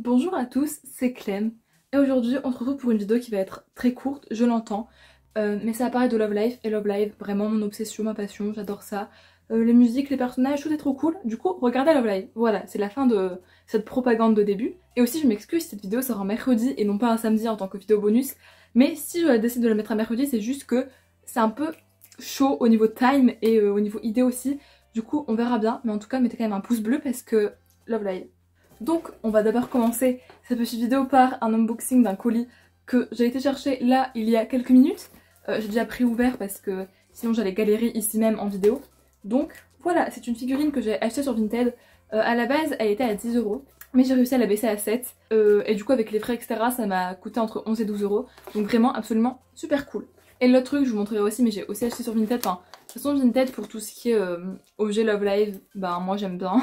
Bonjour à tous, c'est Clem et aujourd'hui on se retrouve pour une vidéo qui va être très courte, je l'entends, mais ça va parler de Love Live et Love Live, vraiment mon obsession, ma passion, j'adore ça. Les musiques, les personnages, tout est trop cool, du coup regardez Love Live. Voilà, c'est la fin de cette propagande de début. Et aussi je m'excuse, cette vidéo sera un mercredi et non pas un samedi en tant que vidéo bonus, mais si je décide de la mettre un mercredi, c'est juste que c'est un peu chaud au niveau time et au niveau idée aussi, du coup on verra bien, mais en tout cas mettez quand même un pouce bleu parce que Love Live. Donc on va d'abord commencer cette petite vidéo par un unboxing d'un colis que j'ai été chercher là il y a quelques minutes. J'ai déjà préouvert parce que sinon j'allais galérer ici même en vidéo. Donc voilà, c'est une figurine que j'ai achetée sur Vinted. À la base elle était à 10 € mais j'ai réussi à la baisser à 7 et du coup avec les frais etc ça m'a coûté entre 11 et 12 €. Donc vraiment absolument super cool. Et l'autre truc je vous montrerai aussi, mais j'ai aussi acheté sur Vinted, enfin de toute façon Vinted pour tout ce qui est objet Love Live, ben moi j'aime bien.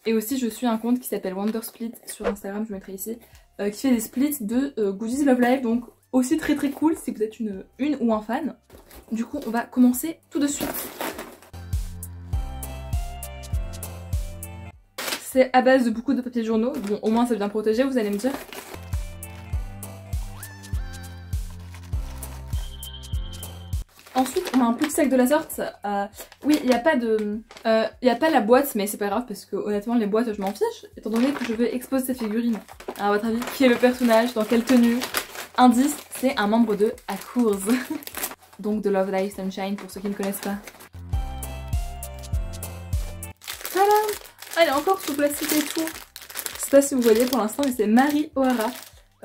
Et aussi je suis un compte qui s'appelle Wondersplit sur Instagram, je mettrai ici, qui fait des splits de goodies Love Live, donc aussi très très cool si vous êtes une ou un fan. Du coup on va commencer tout de suite. C'est à base de beaucoup de papiers journaux, bon au moins c'est bien protégé vous allez me dire. Ensuite on a un petit sac de la sorte, oui il n'y a pas de... il n'y a pas la boîte mais c'est pas grave parce que honnêtement les boîtes je m'en fiche étant donné que je vais exposer cette figurine. Alors à votre avis qui est le personnage, dans quelle tenue? Indice, c'est un membre de Accours. Donc de Love Live Sunshine pour ceux qui ne connaissent pas. Tadam! Ah, elle est encore sous plastique et tout. Je sais pas si vous voyez pour l'instant mais c'est Mari O'Hara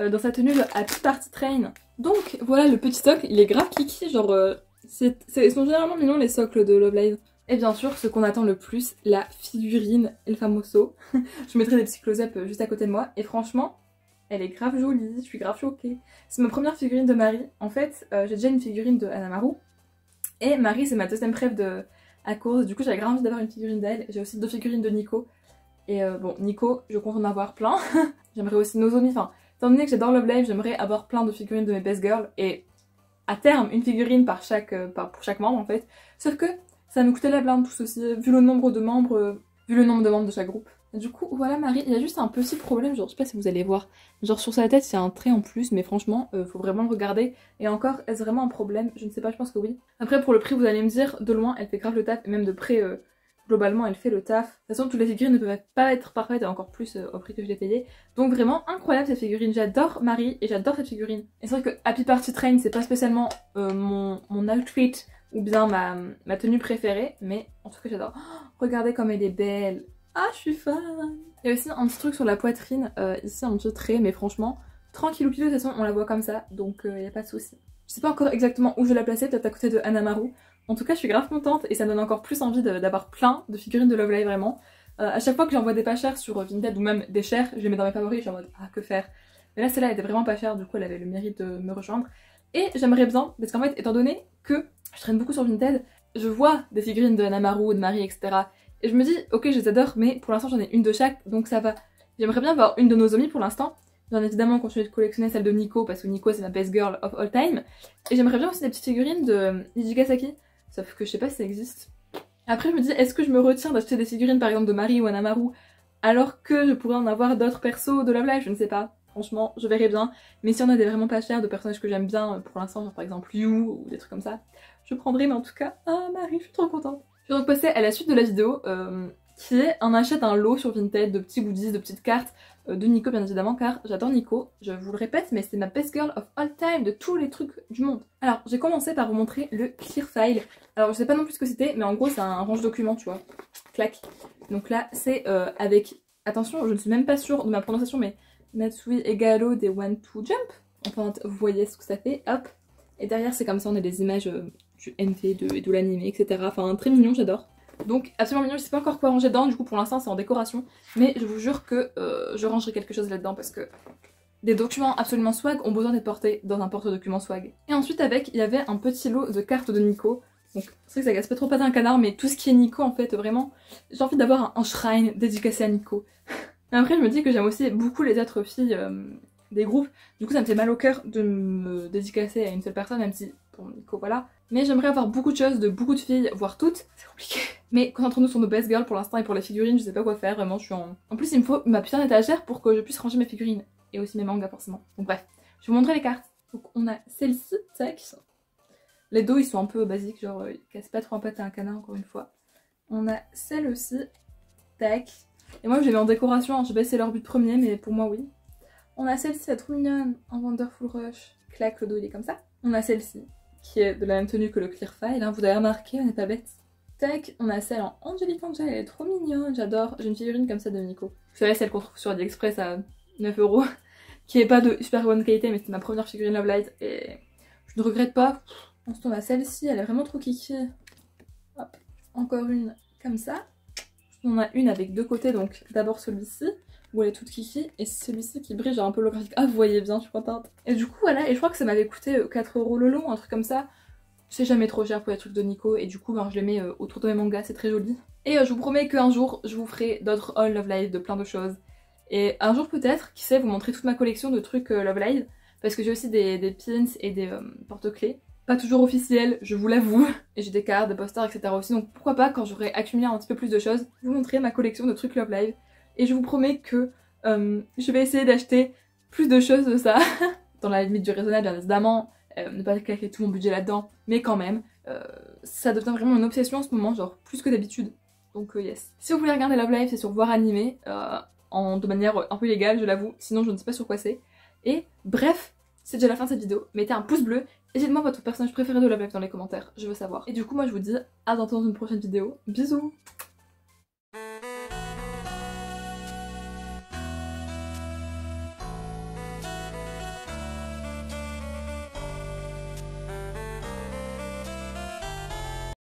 dans sa tenue de Happy Party Train. Donc voilà le petit socle, il est grave kiki, genre ils sont généralement mignons les socles de Love Live. Et bien sûr ce qu'on attend le plus, la figurine El Famoso. Je mettrai des petits close-up juste à côté de moi et franchement elle est grave jolie, je suis grave choquée. C'est ma première figurine de Marie. En fait, j'ai déjà une figurine de Anamaru. Et Marie, c'est ma deuxième préf de Accours. Du coup, j'avais grave envie d'avoir une figurine d'elle. J'ai aussi deux figurines de Nico. Et bon, Nico, je compte en avoir plein. J'aimerais aussi Nozomi. Enfin, étant donné que j'adore Love Live, j'aimerais avoir plein de figurines de mes best girls. Et à terme, une figurine pour chaque membre en fait. Sauf que ça me coûtait la blinde tous aussi, vu le nombre de membres de chaque groupe. Du coup, voilà Marie, il y a juste un petit problème, genre je sais pas si vous allez voir, genre sur sa tête il y a un trait en plus, mais franchement, faut vraiment le regarder. Et encore, est-ce vraiment un problème? Je ne sais pas, je pense que oui. Après pour le prix, vous allez me dire, de loin elle fait grave le taf, et même de près, globalement elle fait le taf. De toute façon, toutes les figurines ne peuvent pas être parfaites, et encore plus au prix que je l'ai payé. Donc vraiment incroyable cette figurine, j'adore Marie, et j'adore cette figurine. Et c'est vrai que Happy Party Train, c'est pas spécialement mon outfit, ou bien ma tenue préférée, mais en tout cas j'adore. Oh, regardez comme elle est belle. Ah, je suis fan! Il y a aussi un petit truc sur la poitrine, ici un petit trait, mais franchement, tranquillou pilou, de toute façon on la voit comme ça, donc il n'y a pas de souci. Je sais pas encore exactement où je vais la placer, peut-être à côté de Anamaru. En tout cas, je suis grave contente et ça me donne encore plus envie d'avoir plein de figurines de Love Live, vraiment. À chaque fois que j'envoie des pas chers sur Vinted ou même des chers, je les mets dans mes favoris, je suis en mode ah, que faire. Mais là, celle-là elle était vraiment pas chère, du coup elle avait le mérite de me rejoindre. Et j'aimerais bien, parce qu'en fait, étant donné que je traîne beaucoup sur Vinted, je vois des figurines de Anamaru, de Marie, etc. Et je me dis, ok, je les adore, mais pour l'instant j'en ai une de chaque, donc ça va. J'aimerais bien avoir une de Nozomi pour l'instant. Bien évidemment continuer de collectionner celle de Nico, parce que Nico c'est ma best girl of all time. Et j'aimerais bien aussi des petites figurines de Ijigasaki, sauf que je sais pas si ça existe. Après je me dis, est-ce que je me retiens d'acheter des figurines par exemple de Marie ou Anamaru, alors que je pourrais en avoir d'autres persos de Love Live, je ne sais pas. Franchement, je verrai bien. Mais si on a des vraiment pas chers de personnages que j'aime bien, pour l'instant, genre par exemple Yu ou des trucs comme ça, je prendrai, mais en tout cas, ah Marie, je suis trop contente. Je vais donc passer à la suite de la vidéo, qui est un achat d'un lot sur Vinted de petits goodies, de petites cartes, de Nico bien évidemment, car j'adore Nico, je vous le répète, mais c'est ma best girl of all time de tous les trucs du monde. Alors, j'ai commencé par vous montrer le clear file. Alors, je sais pas non plus ce que c'était, mais en gros, c'est un range document, tu vois. Clac. Donc là, c'est avec, attention, je ne suis même pas sûre de ma prononciation, mais Natsui Egalo des One to Jump. Enfin, vous voyez ce que ça fait, hop. Et derrière, c'est comme ça, on a des images du NT, de l'anime, etc. Enfin, très mignon, j'adore. Donc, absolument mignon, je sais pas encore quoi ranger dedans, du coup, pour l'instant, c'est en décoration. Mais je vous jure que je rangerai quelque chose là-dedans parce que des documents absolument swag ont besoin d'être portés dans un porte-documents swag. Et ensuite, avec, il y avait un petit lot de cartes de Nico. Donc, c'est vrai que ça gaspille trop pas d'un canard, mais tout ce qui est Nico, en fait, vraiment, j'ai envie d'avoir un shrine dédicacé à Nico. Mais après, je me dis que j'aime aussi beaucoup les autres filles des groupes. Du coup, ça me fait mal au cœur de me dédicacer à une seule personne, même si pour Nico, voilà. Mais j'aimerais avoir beaucoup de choses de beaucoup de filles, voire toutes, c'est compliqué. Mais concentrons-nous sur nos best girls pour l'instant et pour les figurines, je sais pas quoi faire, vraiment je suis en... En plus il me faut ma putain d'étagère pour que je puisse ranger mes figurines. Et aussi mes mangas forcément. Donc bref, je vais vous montrer les cartes. Donc on a celle-ci, tac. Les dos ils sont un peu basiques, genre ils cassent pas trop un pâte à un canard encore une fois. On a celle-ci, tac. Et moi je les mets en décoration, hein. Je sais pas si c'est leur but premier mais pour moi oui. On a celle-ci, elle est trop mignonne, en Wonderful Rush. Clac, le dos il est comme ça. On a celle-ci, qui est de la même tenue que le Clear File, hein. Vous avez remarqué, on n'est pas bête. Tac, on a celle en Angelic Angel, elle est trop mignonne, j'adore. J'ai une figurine comme ça de Nico. Vous savez, celle qu'on trouve sur AliExpress à 9 €, qui est pas de super bonne qualité, mais c'était ma première figurine Love Light et je ne regrette pas. Ensuite, on a celle-ci, elle est vraiment trop kiki. Hop, encore une comme ça. On a une avec deux côtés, donc d'abord celui-ci, où elle est toute kiki, et celui-ci qui brille genre un peu holographique. Ah, vous voyez bien, je suis contente. Et du coup, voilà, et je crois que ça m'avait coûté 4 € le long, un truc comme ça. C'est jamais trop cher pour les trucs de Nico, et du coup, ben, je les mets autour de mes mangas, c'est très joli. Et je vous promets qu'un jour, je vous ferai d'autres haul Love Live de plein de choses. Et un jour peut-être, qui sait, vous montrer toute ma collection de trucs Love Live, parce que j'ai aussi des pins et des porte-clés. Pas toujours officiels, je vous l'avoue. Et j'ai des cartes, des posters, etc. aussi. Donc pourquoi pas, quand j'aurai accumulé un petit peu plus de choses, vous montrer ma collection de trucs Love Live. Et je vous promets que je vais essayer d'acheter plus de choses de ça. Dans la limite du raisonnable, bien évidemment. Ne pas claquer tout mon budget là-dedans. Mais quand même, ça devient vraiment une obsession en ce moment, genre plus que d'habitude. Donc yes. Si vous voulez regarder Love Live, c'est sur Voir Animé. De manière un peu illégale, je l'avoue. Sinon, je ne sais pas sur quoi c'est. Et bref, c'est déjà la fin de cette vidéo. Mettez un pouce bleu. Et dites-moi votre personnage préféré de Love Live dans les commentaires, je veux savoir. Et du coup moi je vous dis à bientôt dans une prochaine vidéo. Bisous.